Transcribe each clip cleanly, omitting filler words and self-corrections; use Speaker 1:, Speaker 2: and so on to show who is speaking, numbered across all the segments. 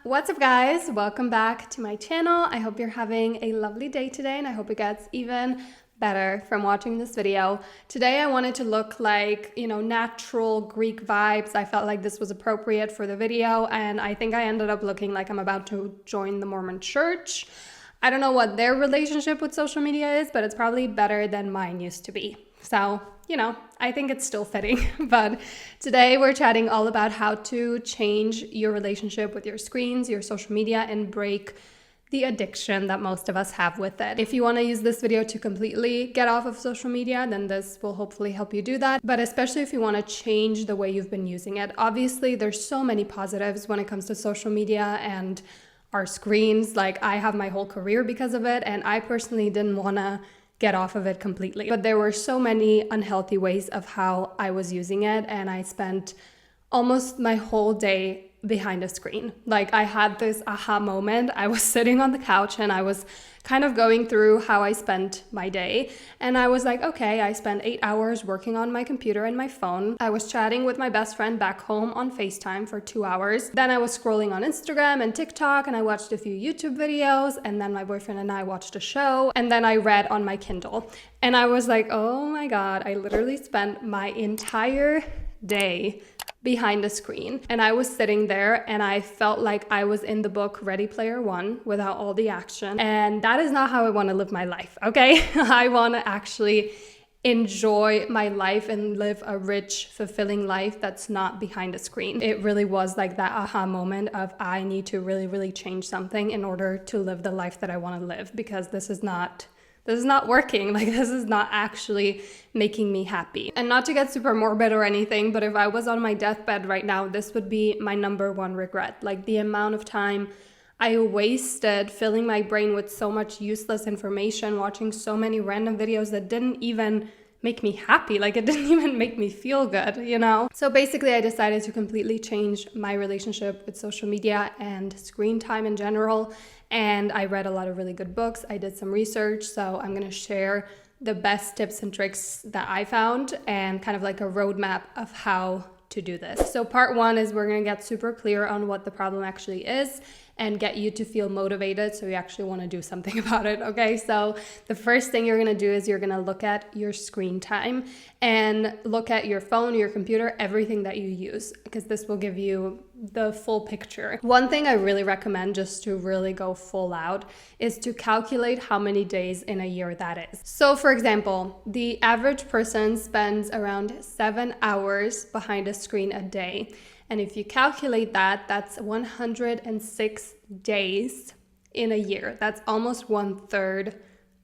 Speaker 1: What's up guys? Welcome back to my channel. I hope you're having a lovely day today and I hope it gets even better from watching this video. Today I wanted to look like, natural Greek vibes. I felt like this was appropriate for the video and I think I ended up looking like I'm about to join the Mormon church. I don't know what their relationship with social media is, but it's probably better than mine used to be. So, I think it's still fitting. But today we're chatting all about how to change your relationship with your screens, your social media, and break the addiction that most of us have with it. If you want to use this video to completely get off of social media, then this will hopefully help you do that. But especially if you want to change the way you've been using it. Obviously, there's so many positives when it comes to social media and our screens. Like, I have my whole career because of it, and I personally didn't want to get off of it completely. But there were so many unhealthy ways of how I was using it, and I spent almost my whole day behind a screen. Like, I had this aha moment. I was sitting on the couch and I was kind of going through how I spent my day. And I was like, okay, I spent 8 hours working on my computer and my phone. I was chatting with my best friend back home on FaceTime for 2 hours. Then I was scrolling on Instagram and TikTok and I watched a few YouTube videos. And then my boyfriend and I watched a show. And then I read on my Kindle. And I was like, oh my God, I literally spent my entire day behind a screen. And I was sitting there and I felt like I was in the book Ready Player One without all the action. And that is not how I want to live my life, okay? I want to actually enjoy my life and live a rich, fulfilling life that's not behind a screen. It really was like that aha moment of I need to really, really change something in order to live the life that I want to live, because this is not working. Like, this is not actually making me happy. And not to get super morbid or anything, but if I was on my deathbed right now, this would be my number one regret. Like, the amount of time I wasted filling my brain with so much useless information, watching so many random videos that didn't even make me happy. Like, it didn't even make me feel good, So basically I decided to completely change my relationship with social media and screen time in general. And I read a lot of really good books. I did some research. So I'm going to share the best tips and tricks that I found and kind of like a roadmap of how to do this. So part one is we're going to get super clear on what the problem actually is and get you to feel motivated so you actually want to do something about it, okay? So the first thing you're going to do is you're going to look at your screen time and look at your phone, your computer, everything that you use, because this will give you the full picture. One thing I really recommend, just to really go full out, is to calculate how many days in a year that is. So for example, the average person spends around 7 hours behind a screen a day. And if you calculate that, that's 106 days in a year. That's almost 1/3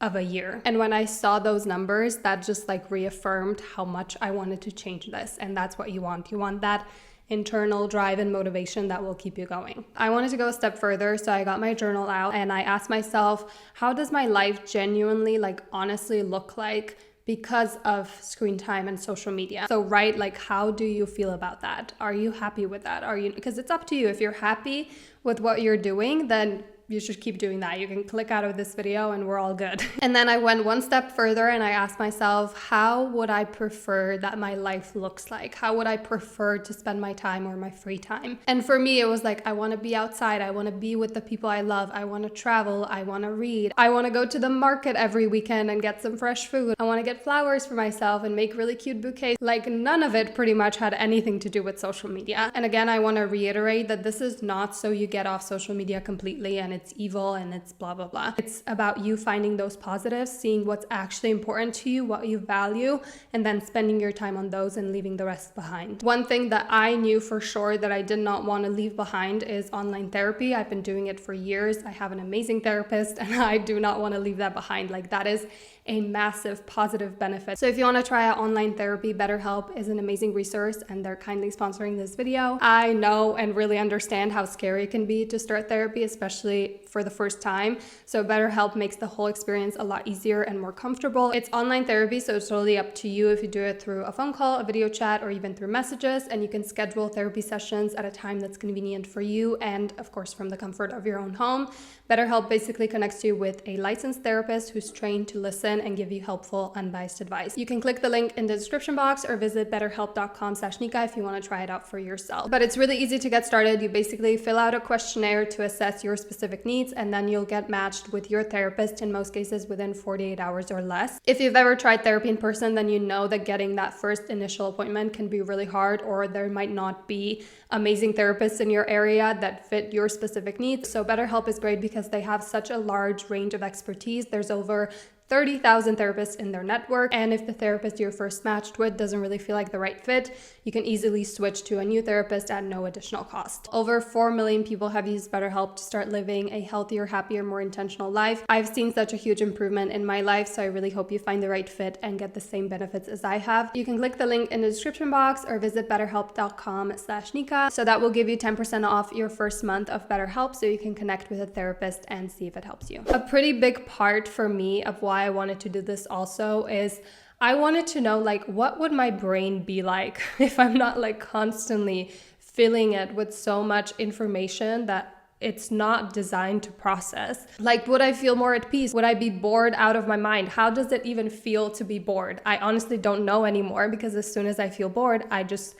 Speaker 1: of a year. And when I saw those numbers, that just like reaffirmed how much I wanted to change this. And that's what you want. You want that internal drive and motivation that will keep you going. I wanted to go a step further, so I got my journal out and I asked myself, how does my life genuinely, like, honestly look like because of screen time and social media? So like, how do you feel about that? Are you happy with that? Because it's up to you. If you're happy with what you're doing, then you should keep doing that. You can click out of this video and we're all good. And then I went one step further and I asked myself, how would I prefer that my life looks like? How would I prefer to spend my time or my free time? And for me, it was like, I want to be outside. I want to be with the people I love. I want to travel. I want to read. I want to go to the market every weekend and get some fresh food. I want to get flowers for myself and make really cute bouquets. Like, none of it pretty much had anything to do with social media. And again, I want to reiterate that this is not so you get off social media completely and it's evil and it's blah, blah, blah. It's about you finding those positives, seeing what's actually important to you, what you value, and then spending your time on those and leaving the rest behind. One thing that I knew for sure that I did not want to leave behind is online therapy. I've been doing it for years. I have an amazing therapist and I do not want to leave that behind. Like, that is a massive positive benefit. So if you want to try out online therapy, BetterHelp is an amazing resource and they're kindly sponsoring this video. I know and really understand how scary it can be to start therapy, especially for the first time. So BetterHelp makes the whole experience a lot easier and more comfortable. It's online therapy, so it's totally up to you if you do it through a phone call, a video chat, or even through messages, and you can schedule therapy sessions at a time that's convenient for you and of course from the comfort of your own home. BetterHelp basically connects you with a licensed therapist who's trained to listen listen and give you helpful, unbiased advice. You can click the link in the description box or visit betterhelp.com/Nika if you want to try it out for yourself. But it's really easy to get started. You basically fill out a questionnaire to assess your specific needs, and then you'll get matched with your therapist in most cases within 48 hours or less. If you've ever tried therapy in person, then you know that getting that first initial appointment can be really hard, or there might not be amazing therapists in your area that fit your specific needs. So BetterHelp is great because they have such a large range of expertise. There's over 30,000 therapists in their network, and if the therapist you're first matched with doesn't really feel like the right fit, you can easily switch to a new therapist at no additional cost. Over 4 million people have used BetterHelp to start living a healthier, happier, more intentional life. I've seen such a huge improvement in my life, so I really hope you find the right fit and get the same benefits as I have. You can click the link in the description box or visit betterhelp.com/Nika. So that will give you 10% off your first month of BetterHelp, so you can connect with a therapist and see if it helps you. A pretty big part for me of why I wanted to do this also is I wanted to know, like, what would my brain be like if I'm not like constantly filling it with so much information that it's not designed to process. Like, would I feel more at peace? Would I be bored out of my mind? How does it even feel to be bored? I honestly don't know anymore, because as soon as I feel bored, I just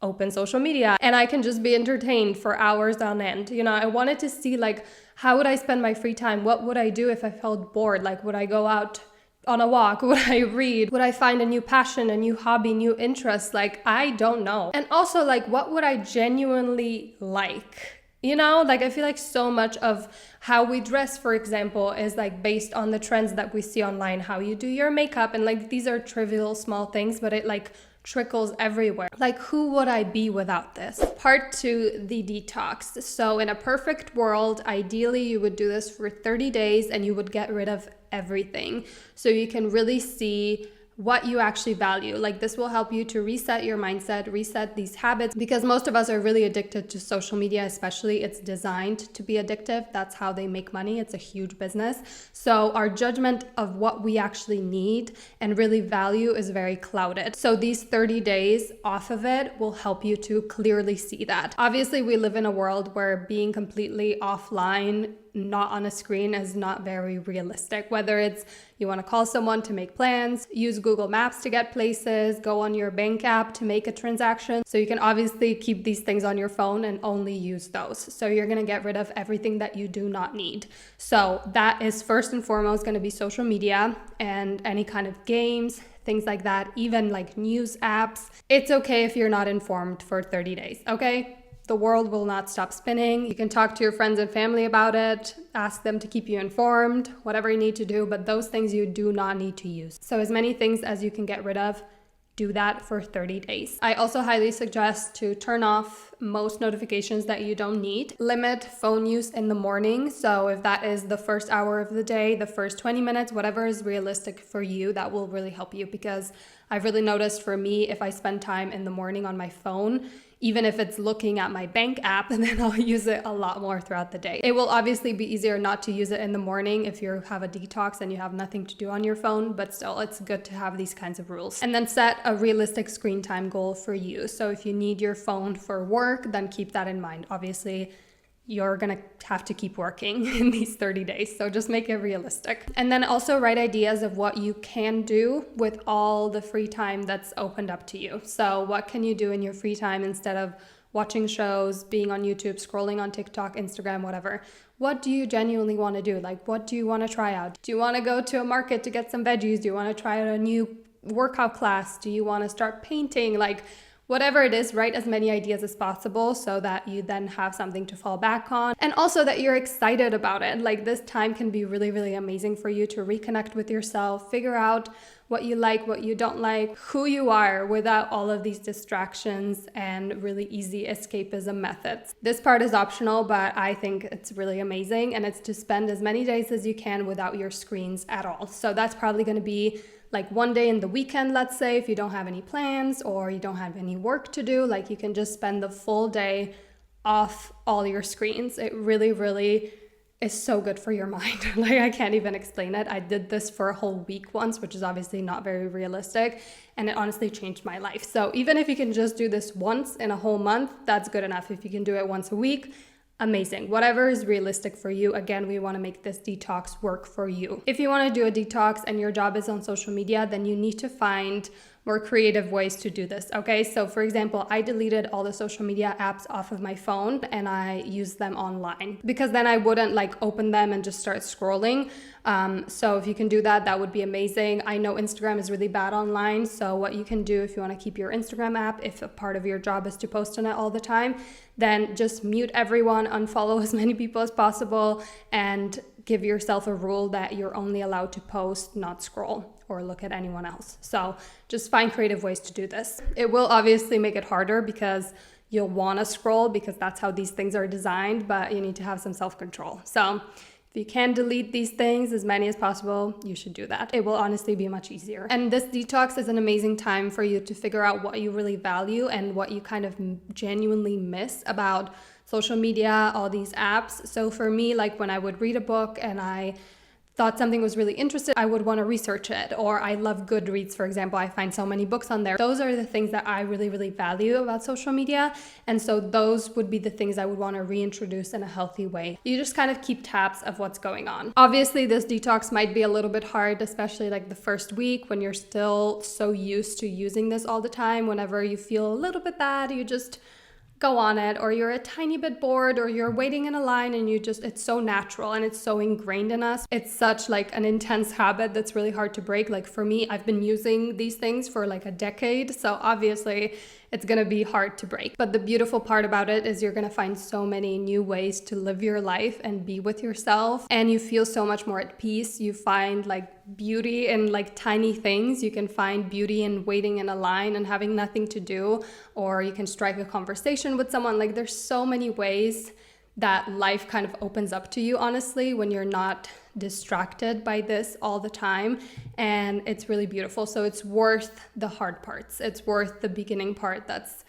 Speaker 1: open social media and I can just be entertained for hours on end. You know, I wanted to see, like, how would I spend my free time? What would I do if I felt bored? Like, would I go out on a walk? Would I read? Would I find a new passion, a new hobby, new interest? Like, I don't know. And also, like, what would I genuinely like? You know, like, I feel like so much of how we dress, for example, is like based on the trends that we see online, how you do your makeup. And like, these are trivial small things, but it like trickles everywhere. Like, who would I be without this? Part 2, the detox. So in a perfect world, ideally you would do this for 30 days and you would get rid of everything, so you can really see what you actually value. Like, this will help you to reset your mindset, reset these habits, because most of us are really addicted to social media, especially. It's designed to be addictive. That's how they make money. It's a huge business. So our judgment of what we actually need and really value is very clouded. So these 30 days off of it will help you to clearly see that. Obviously, we live in a world where being completely offline, not on a screen, is not very realistic. Whether it's you want to call someone to make plans, use Google Maps to get places, go on your bank app to make a transaction. So you can obviously keep these things on your phone and only use those. So you're going to get rid of everything that you do not need. So that is first and foremost going to be social media and any kind of games, things like that, even like news apps. It's okay if you're not informed for 30 days, okay? The world will not stop spinning. You can talk to your friends and family about it, ask them to keep you informed, whatever you need to do, but those things you do not need to use. So as many things as you can get rid of, do that for 30 days. I also highly suggest to turn off most notifications that you don't need. Limit phone use in the morning. So if that is the first hour of the day, the first 20 minutes, whatever is realistic for you, that will really help you, because I've really noticed for me, if I spend time in the morning on my phone, even if it's looking at my bank app, and then I'll use it a lot more throughout the day. It will obviously be easier not to use it in the morning if you have a detox and you have nothing to do on your phone, but still, it's good to have these kinds of rules. And then set a realistic screen time goal for you. So if you need your phone for work, then keep that in mind. Obviously, you're gonna have to keep working in these 30 days. So just make it realistic. And then also write ideas of what you can do with all the free time that's opened up to you. So what can you do in your free time instead of watching shows, being on YouTube, scrolling on TikTok, Instagram, whatever? What do you genuinely want to do? Like, what do you want to try out? Do you want to go to a market to get some veggies? Do you want to try out a new workout class? Do you want to start painting? Like, whatever it is, write as many ideas as possible so that you then have something to fall back on, and also that you're excited about it. Like, this time can be really, really amazing for you to reconnect with yourself, figure out what you like, what you don't like, who you are without all of these distractions and really easy escapism methods. This part is optional, but I think it's really amazing, and it's to spend as many days as you can without your screens at all. So that's probably going to be like one day in the weekend, let's say, if you don't have any plans or you don't have any work to do, like you can just spend the full day off all your screens. It really, really is so good for your mind. Like, I can't even explain it. I did this for a whole week once, which is obviously not very realistic, and it honestly changed my life. So even if you can just do this once in a whole month, that's good enough. If you can do it once a week, amazing. Whatever is realistic for you. Again, we want to make this detox work for you. If you want to do a detox and your job is on social media, then you need to find more creative ways to do this, okay? So for example, I deleted all the social media apps off of my phone and I use them online because then I wouldn't like open them and just start scrolling. So if you can do that, that would be amazing. I know Instagram is really bad online. So what you can do if you want to keep your Instagram app, if a part of your job is to post on it all the time, then just mute everyone, unfollow as many people as possible, and give yourself a rule that you're only allowed to post, not scroll or look at anyone else. So just find creative ways to do this. It will obviously make it harder because you'll want to scroll because that's how these things are designed, but you need to have some self-control. So if you can delete these things, as many as possible, you should do that. It will honestly be much easier. And this detox is an amazing time for you to figure out what you really value and what you kind of genuinely miss about social media, all these apps. So for me, like when I would read a book and I thought something was really interesting, I would want to research it. Or I love Goodreads, for example. I find so many books on there. Those are the things that I really, really value about social media. And so those would be the things I would want to reintroduce in a healthy way. You just kind of keep tabs of what's going on. Obviously, this detox might be a little bit hard, especially like the first week when you're still so used to using this all the time. Whenever you feel a little bit bad, you just go on it, or you're a tiny bit bored, or you're waiting in a line and it's so natural and it's so ingrained in us. It's such like an intense habit that's really hard to break. Like for me, I've been using these things for like a decade, so obviously it's gonna be hard to break. But the beautiful part about it is you're gonna find so many new ways to live your life and be with yourself, and you feel so much more at peace. You find like beauty in like tiny things. You can find beauty in waiting in a line and having nothing to do, or you can strike a conversation with someone. Like there's so many ways that life kind of opens up to you, honestly, when you're not distracted by this all the time. And it's really beautiful. So it's worth the hard parts. It's worth the beginning part that's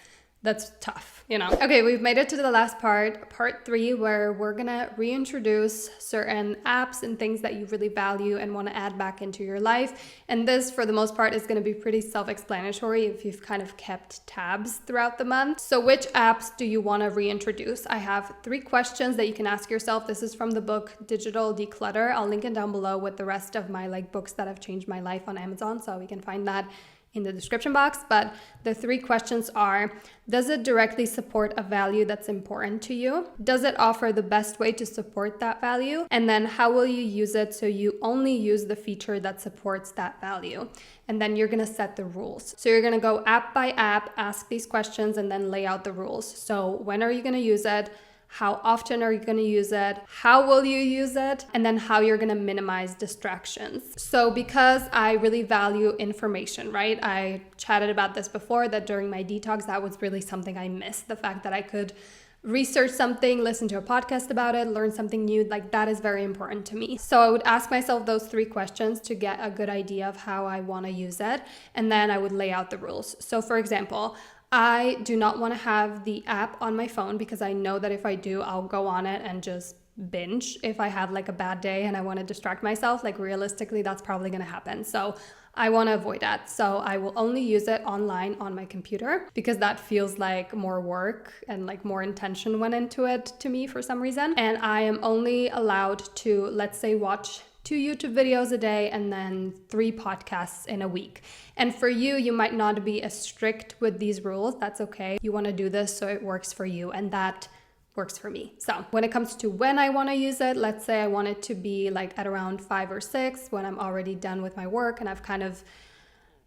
Speaker 1: tough, you know? Okay, we've made it to the last part, part 3, where we're gonna reintroduce certain apps and things that you really value and wanna add back into your life. And this, for the most part, is gonna be pretty self-explanatory if you've kind of kept tabs throughout the month. So which apps do you wanna reintroduce? I have 3 questions that you can ask yourself. This is from the book Digital Declutter. I'll link it down below with the rest of my like books that have changed my life on Amazon, so we can find that in the description box. But the 3 questions are: does it directly support a value that's important to you? Does it offer the best way to support that value? And then how will you use it so you only use the feature that supports that value? And then you're gonna set the rules. So you're gonna go app by app, ask these questions, and then lay out the rules. So when are you gonna use it? How often are you going to use it? How will you use it? And then how you're going to minimize distractions. So because I really value information, right? I chatted about this before, that during my detox, that was really something I missed. The fact that I could research something, listen to a podcast about it, learn something new, like that is very important to me. So I would ask myself those 3 questions to get a good idea of how I want to use it. And then I would lay out the rules. So for example, I do not want to have the app on my phone because I know that if I do, I'll go on it and just binge. If I have like a bad day and I want to distract myself, like realistically, that's probably going to happen. So I want to avoid that. So I will only use it online on my computer because that feels like more work and like more intention went into it to me for some reason. And I am only allowed to, let's say, watch 2 YouTube videos a day and then 3 podcasts in a week. And for you, you might not be as strict with these rules. That's okay. You want to do this so it works for you, and that works for me. So when it comes to when I want to use it, let's say I want it to be like at around 5 or 6 when I'm already done with my work and I've kind of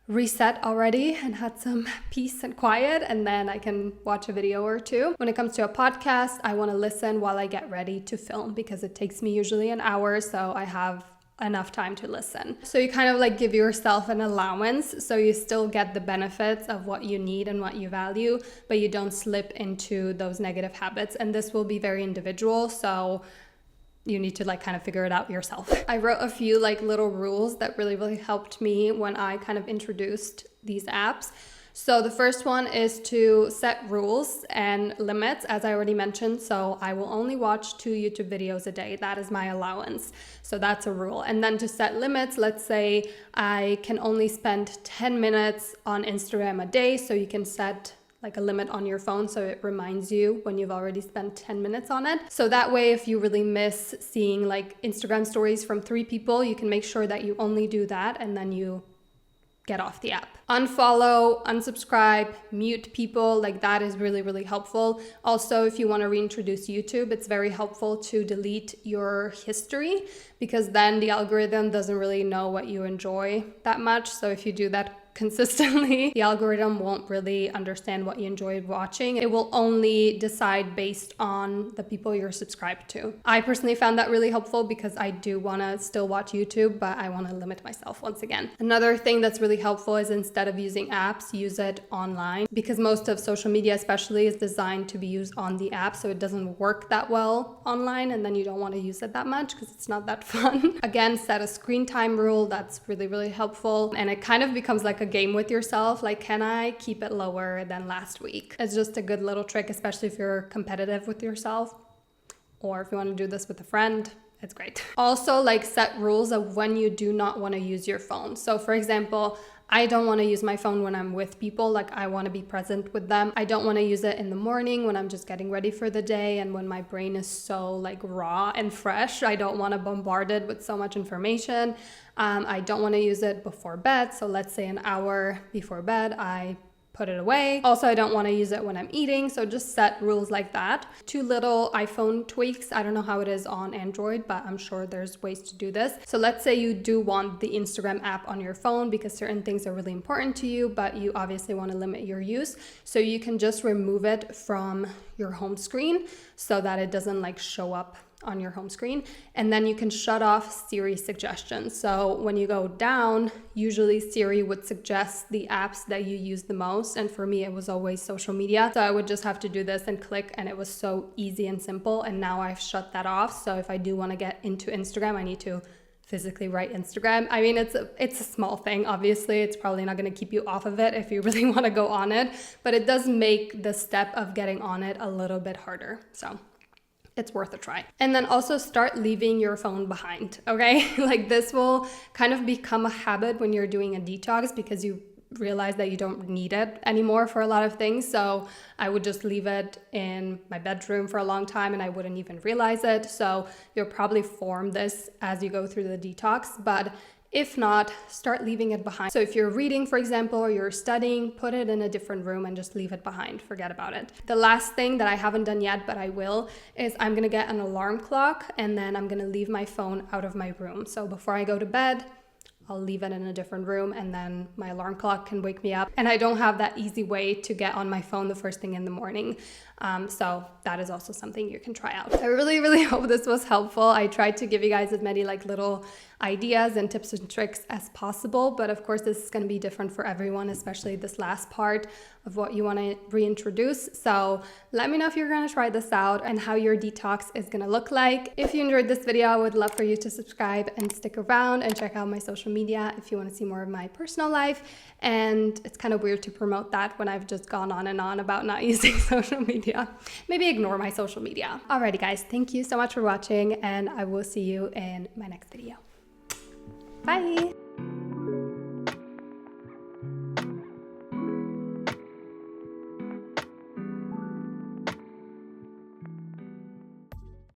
Speaker 1: reset already and had some peace and quiet, and then I can watch a video or 2. When it comes to a podcast, I want to listen while I get ready to film because it takes me usually an hour, so I have enough time to listen. So you kind of like give yourself an allowance so you still get the benefits of what you need and what you value, but you don't slip into those negative habits. And this will be very individual, so you need to like kind of figure it out yourself. I wrote a few like little rules that really, really helped me when I kind of introduced these apps. So the first one is to set rules and limits, as I already mentioned. So I will only watch 2 YouTube videos a day. That is my allowance. So that's a rule. And then to set limits, let's say I can only spend 10 minutes on Instagram a day. So you can set like a limit on your phone so it reminds you when you've already spent 10 minutes on it. So that way, if you really miss seeing like Instagram stories from 3 people, you can make sure that you only do that and then you get off the app. Unfollow, unsubscribe, mute people, like that is really, really helpful. Also, if you want to reintroduce YouTube, it's very helpful to delete your history because then the algorithm doesn't really know what you enjoy that much. So if you do that consistently, the algorithm won't really understand what you enjoy watching. It will only decide based on the people you're subscribed to. I personally found that really helpful because I do want to still watch YouTube, but I want to limit myself once again. Another thing that's really helpful is instead of using apps, use it online because most of social media especially is designed to be used on the app, so it doesn't work that well online and then you don't want to use it that much because it's not that fun. Again, set a screen time rule. That's really, really helpful, and it kind of becomes like a game with yourself, like can I keep it lower than last week? It's just a good little trick, especially if you're competitive with yourself or if you want to do this with a friend. It's great. Also, like set rules of when you do not want to use your phone. So for example, I don't want to use my phone when I'm with people, like I want to be present with them. I don't want to use it in the morning when I'm just getting ready for the day and when my brain is so like raw and fresh. I don't want to bombard it with so much information. I don't want to use it before bed. So let's say an hour before bed, I put it away. Also, I don't want to use it when I'm eating. So just set rules like that. 2 little iPhone tweaks. I don't know how it is on Android, but I'm sure there's ways to do this. So let's say you do want the Instagram app on your phone because certain things are really important to you, but you obviously want to limit your use. So you can just remove it from your home screen so that it doesn't like show up on your home screen, and then you can shut off Siri suggestions. So when you go down, usually Siri would suggest the apps that you use the most, and for me it was always social media. So I would just have to do this and click, and it was so easy and simple, and now I've shut that off. So if I do want to get into Instagram, I need to physically write Instagram. I mean, it's a small thing. Obviously, it's probably not going to keep you off of it if you really want to go on it, but it does make the step of getting on it a little bit harder. So it's worth a try. And then also start leaving your phone behind, okay? Like this will kind of become a habit when you're doing a detox because you realize that you don't need it anymore for a lot of things. So I would just leave it in my bedroom for a long time and I wouldn't even realize it. So you'll probably form this as you go through the detox, but if not, start leaving it behind. So if you're reading, for example, or you're studying, put it in a different room and just leave it behind. Forget about it. The last thing that I haven't done yet, but I will, is I'm gonna get an alarm clock and then I'm gonna leave my phone out of my room. So before I go to bed, I'll leave it in a different room and then my alarm clock can wake me up. And I don't have that easy way to get on my phone the first thing in the morning. So that is also something you can try out. I really, really hope this was helpful. I tried to give you guys as many like little ideas and tips and tricks as possible, but of course this is going to be different for everyone, especially this last part of what you want to reintroduce. So let me know if you're going to try this out and how your detox is going to look like. If you enjoyed this video, I would love for you to subscribe and stick around and check out my social media if you want to see more of my personal life. And it's kind of weird to promote that when I've just gone on and on about not using social media. Maybe ignore my social media. Alrighty guys, thank you so much for watching and I will see you in my next video. Bye!